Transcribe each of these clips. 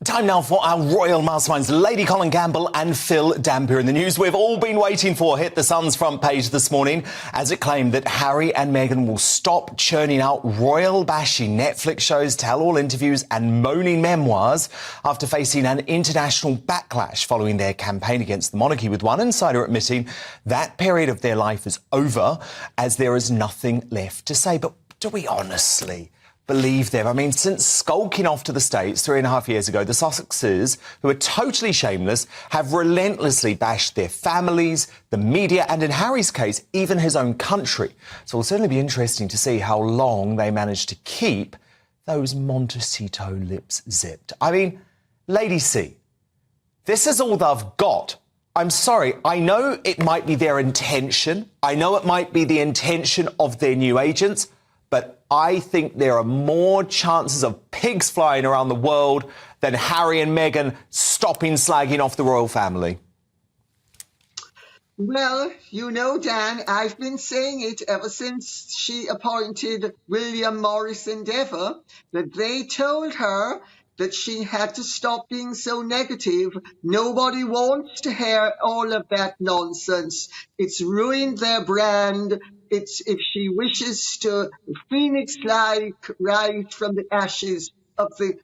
Time now for our royal masterminds, Lady Colin Campbell and Phil Dampier. In the news we've all been waiting for hit the Sun's front page this morning as it claimed that Harry and Meghan will stop churning out royal-bashing Netflix shows, tell-all interviews and moaning memoirs after facing an international backlash following their campaign against the monarchy, with one insider admitting that period of their life is over as there is nothing left to say. But do we honestly believe them? I mean, since skulking off to the States 3.5 years ago, the Sussexes, who are totally shameless, have relentlessly bashed their families, the media, and in Harry's case, even his own country. So it'll certainly be interesting to see how long they manage to keep those Montecito lips zipped. I mean, Lady C, this is all they've got. I'm sorry, I know it might be their intention. I know it might be the intention of their new agents, but I think there are more chances of pigs flying around the world than Harry and Meghan stopping slagging off the royal family. Well, you know, Dan, I've been saying it ever since she appointed William Morris Endeavour, that they told her that she had to stop being so negative. Nobody wants to hear all of that nonsense. It's ruined their brand. It's, if she wishes to phoenix-like rise from the ashes of the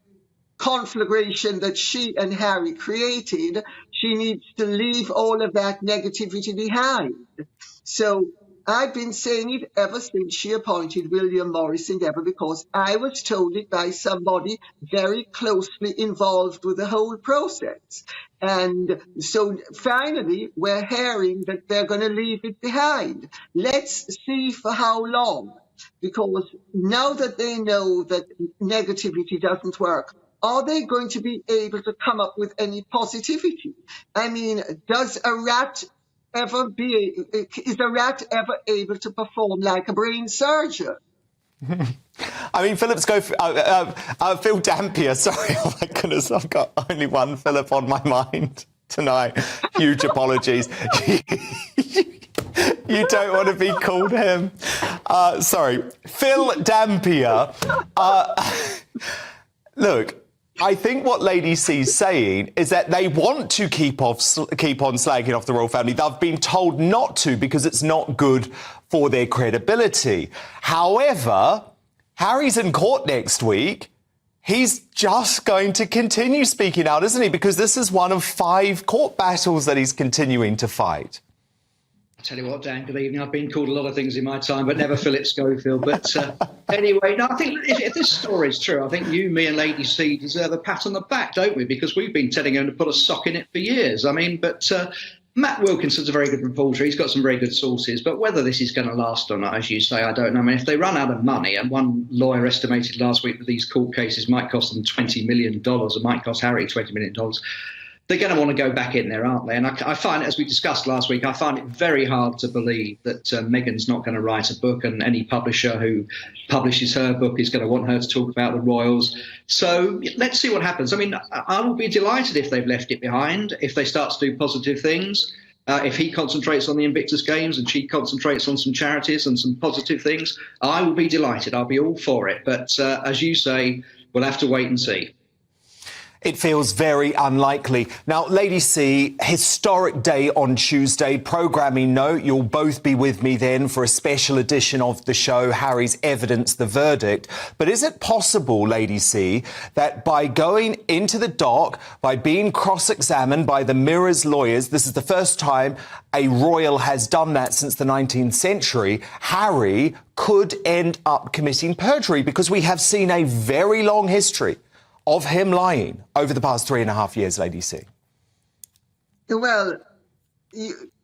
conflagration that she and Harry created, she needs to leave all of that negativity behind. So I've been saying it ever since she appointed William Morris Endeavour, because I was told it by somebody very closely involved with the whole process. And so finally, we're hearing that they're going to leave it behind. Let's see for how long, because now that they know that negativity doesn't work, are they going to be able to come up with any positivity? I mean, is a rat ever able to perform like a brain surgeon? I mean, Phil Dampier, sorry, oh my goodness, I've got only one Philip on my mind tonight. Huge apologies. You don't want to be called him. Sorry. Phil Dampier. Look, I think what Lady C's saying is that they want to keep on slagging off the royal family. They've been told not to because it's not good for their credibility. However, Harry's in court next week. He's just going to continue speaking out, isn't he? Because this is one of 5 court battles that he's continuing to fight. I tell you what, Dan, good evening. I've been called a lot of things in my time, but never Philip Schofield. But anyway, no, I think if this story is true, I think you, me and Lady C deserve a pat on the back, don't we? Because we've been telling him to put a sock in it for years. I mean, but Matt Wilkinson's a very good reporter. He's got some very good sources. But whether this is going to last or not, as you say, I don't know. I mean, if they run out of money, and one lawyer estimated last week that these court cases might cost them $20 million, or might cost Harry $20 million, they're going to want to go back in there, aren't they? And I find it, as we discussed last week, I find it very hard to believe that Meghan's not going to write a book, and any publisher who publishes her book is going to want her to talk about the royals. So let's see what happens. I mean, I will be delighted if they've left it behind, if they start to do positive things, if he concentrates on the Invictus Games and she concentrates on some charities and some positive things. I will be delighted. I'll be all for it. But as you say, we'll have to wait and see. It feels very unlikely. Now, Lady C, historic day on Tuesday. Programming note, you'll both be with me then for a special edition of the show, Harry's Evidence, the Verdict. But is it possible, Lady C, that by going into the dock, by being cross-examined by the Mirror's lawyers, this is the first time a royal has done that since the 19th century, Harry could end up committing perjury? Because we have seen a very long history of him lying over the past 3.5 years, Lady C. Well,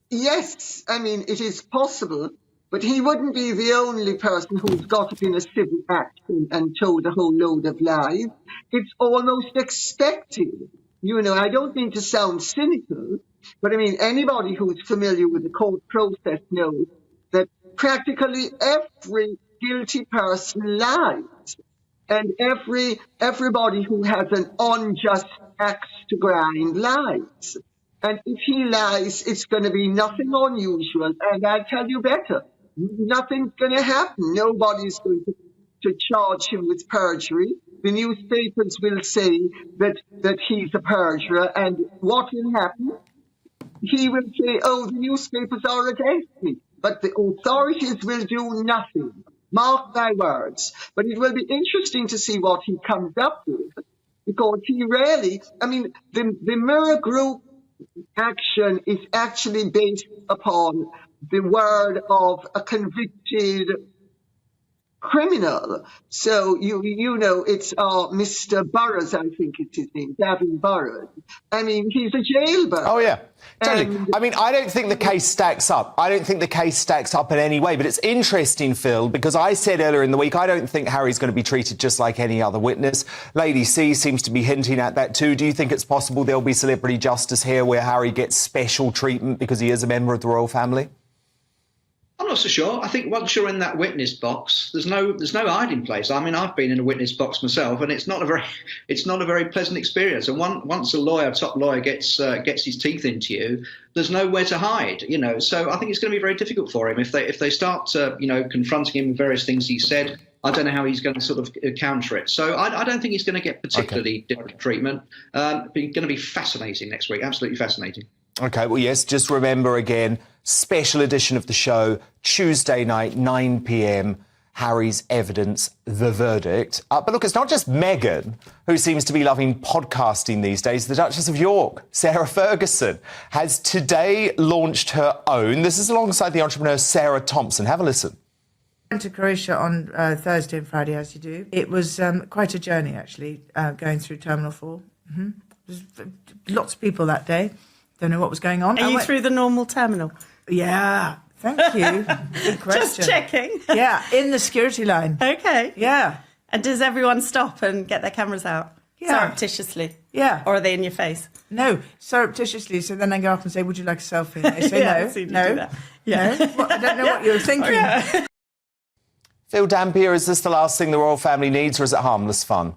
yes, I mean, it is possible, but he wouldn't be the only person who's got up in a civil action and told a whole load of lies. It's almost expected. You know, I don't mean to sound cynical, but I mean, anybody who's familiar with the court process knows that practically every guilty person lies. And everybody who has an unjust axe to grind lies. And if he lies, it's going to be nothing unusual. And I tell you better, nothing's going to happen. Nobody's going to charge him with perjury. the newspapers will say that he's a perjurer, and what will happen? He will say, oh, the newspapers are against me, but the authorities will do nothing. Mark my words. But it will be interesting to see what he comes up with, because he really, the Mirror Group action is actually based upon the word of a convicted criminal. So you know it's Mr. Burroughs, I think it's his name, Gavin Burroughs. He's a jailbird. Oh yeah, totally. I don't think the case stacks up. I don't think the case stacks up in any way. But it's interesting, Phil, because I said earlier in the week I don't think Harry's going to be treated just like any other witness. Lady C seems to be hinting at that too. Do you think it's possible there'll be celebrity justice here, where Harry gets special treatment because he is a member of the royal family? I'm not so sure. I think once you're in that witness box, there's no hiding place. I've been in a witness box myself, and it's not a very pleasant experience. And once a top lawyer gets his teeth into you, there's nowhere to hide. So I think it's going to be very difficult for him if they start confronting him with various things he said. I don't know how he's going to sort of counter it. So I don't think he's going to get particularly different treatment. It's going to be fascinating next week. Absolutely fascinating. OK, well, yes, just remember again, special edition of the show, Tuesday night, 9 p.m, Harry's evidence, the verdict. But look, it's not just Meghan who seems to be loving podcasting these days. The Duchess of York, Sarah Ferguson, has today launched her own. This is alongside the entrepreneur Sarah Thompson. Have a listen. I went to Croatia on Thursday and Friday, as you do. It was quite a journey, actually, going through Terminal 4. Mm-hmm. There's lots of people that day. Don't know what was going on. Are you through the normal terminal? Yeah, thank you. Good question. Just checking. Yeah, in the security line. Okay. Yeah. And does everyone stop and get their cameras out? Yeah. Surreptitiously? Yeah. Or are they in your face? No, surreptitiously. So then I go up and say, would you like a selfie? And they say Yeah, no. I've seen you No. do that. Yeah. No. Well, I don't know what you're thinking. Yeah. Phil Dampier, is this the last thing the royal family needs, or is it harmless fun?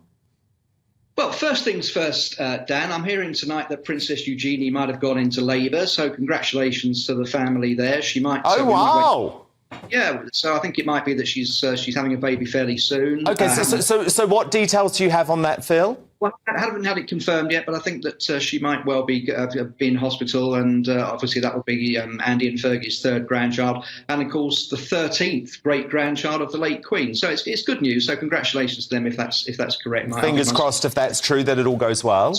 Well, first things first, Dan, I'm hearing tonight that Princess Eugenie might have gone into labour, so congratulations to the family there. She might... Oh, wow! Yeah, so I think it might be that she's having a baby fairly soon. OK, so what details do you have on that, Phil? Well, I haven't had it confirmed yet, but I think that she might well be in hospital, and obviously that will be Andy and Fergie's third grandchild, and of course the 13th great-grandchild of the late Queen. So it's good news. So congratulations to them if that's correct. Fingers crossed, if that's true, that it all goes well.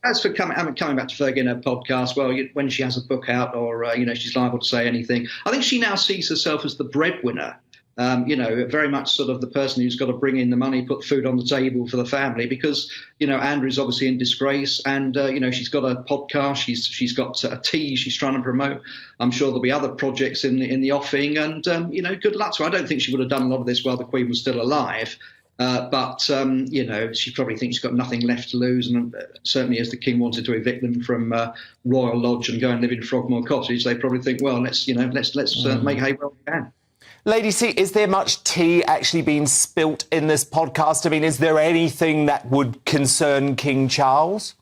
As for coming back to Fergie in her podcast, well, when she has a book out or she's liable to say anything, I think she now sees herself as the breadwinner. Very much sort of the person who's got to bring in the money, put food on the table for the family, because, Andrew's obviously in disgrace, and, she's got a podcast, she's got a tea she's trying to promote. I'm sure there'll be other projects in the offing, and, good luck to her. I don't think she would have done a lot of this while the Queen was still alive. But she probably thinks she's got nothing left to lose, and certainly as the King wanted to evict them from Royal Lodge and go and live in Frogmore Cottage, they probably think, well, let's make hay while we can. Lady C, is there much tea actually being spilt in this podcast? Is there anything that would concern King Charles?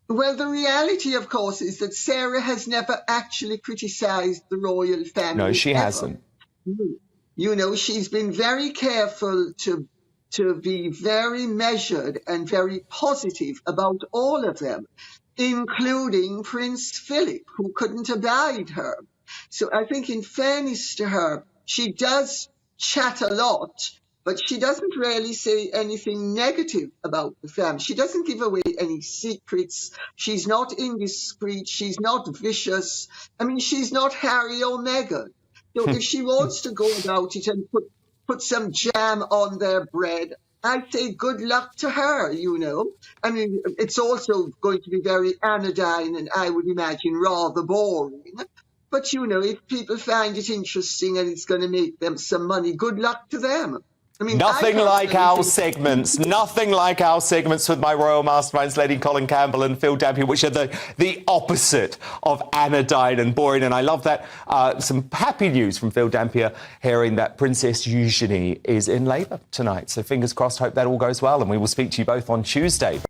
Well, the reality, of course, is that Sarah has never actually criticised the royal family. No, she ever. hasn't. She's been very careful to be very measured and very positive about all of them, including Prince Philip, who couldn't abide her. So I think in fairness to her, she does chat a lot, but she doesn't really say anything negative about the family. She doesn't give away any secrets. She's not indiscreet. She's not vicious. She's not Harry or Meghan. So if she wants to go about it and put some jam on their bread, I say good luck to her, It's also going to be very anodyne and I would imagine rather boring. But, if people find it interesting and it's going to make them some money, good luck to them. Nothing like our segments with my Royal Masterminds, Lady Colin Campbell and Phil Dampier, which are the opposite of anodyne and boring. And I love that. Some happy news from Phil Dampier, hearing that Princess Eugenie is in labour tonight. So fingers crossed, hope that all goes well. And we will speak to you both on Tuesday.